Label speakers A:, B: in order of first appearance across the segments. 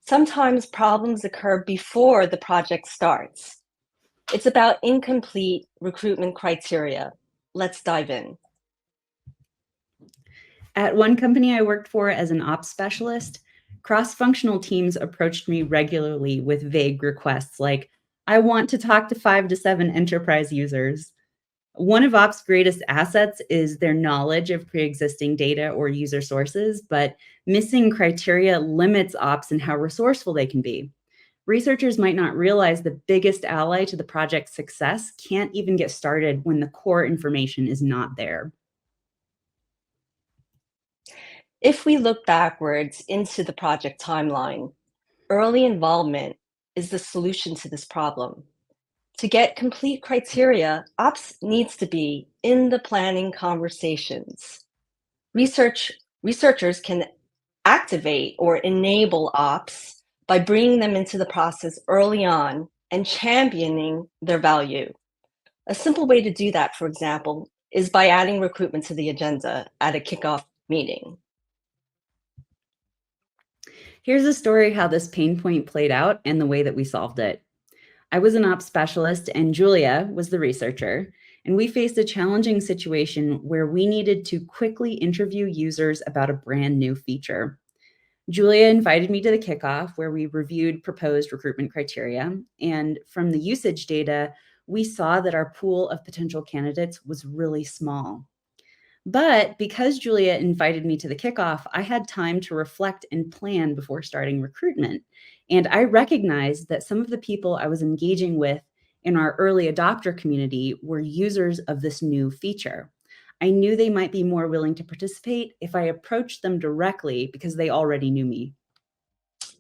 A: Sometimes problems occur before the project starts. It's about incomplete recruitment criteria. Let's dive in.
B: At one company I worked for as an ops specialist, cross-functional teams approached me regularly with vague requests like, I want to talk to 5 to 7 enterprise users. One of ops' greatest assets is their knowledge of pre-existing data or user sources, but missing criteria limits ops and how resourceful they can be. Researchers might not realize the biggest ally to the project's success can't even get started when the core information is not there.
A: If we look backwards into the project timeline, early involvement is the solution to this problem. To get complete criteria, ops needs to be in the planning conversations. Researchers can activate or enable ops by bringing them into the process early on and championing their value. A simple way to do that, for example, is by adding recruitment to the agenda at a kickoff meeting.
B: Here's a story how this pain point played out and the way that we solved it. I was an ops specialist and Julia was the researcher, and we faced a challenging situation where we needed to quickly interview users about a brand new feature. Julia invited me to the kickoff where we reviewed proposed recruitment criteria, and from the usage data, we saw that our pool of potential candidates was really small. But because Julia invited me to the kickoff, I had time to reflect and plan before starting recruitment. And I recognized that some of the people I was engaging with in our early adopter community were users of this new feature. I knew they might be more willing to participate if I approached them directly because they already knew me.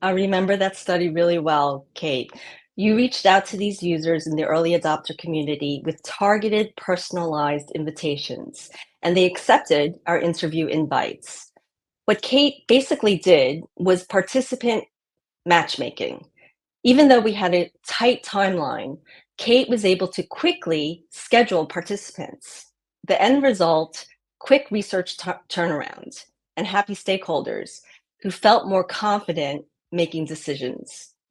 A: I remember that study really well, Kate. You reached out to these users in the early adopter community with targeted, personalized invitations, and they accepted our interview invites. What Kate basically did was participant matchmaking. Even though we had a tight timeline, Kate was able to quickly schedule participants. The end result, quick research turnaround and happy stakeholders who felt more confident making decisions.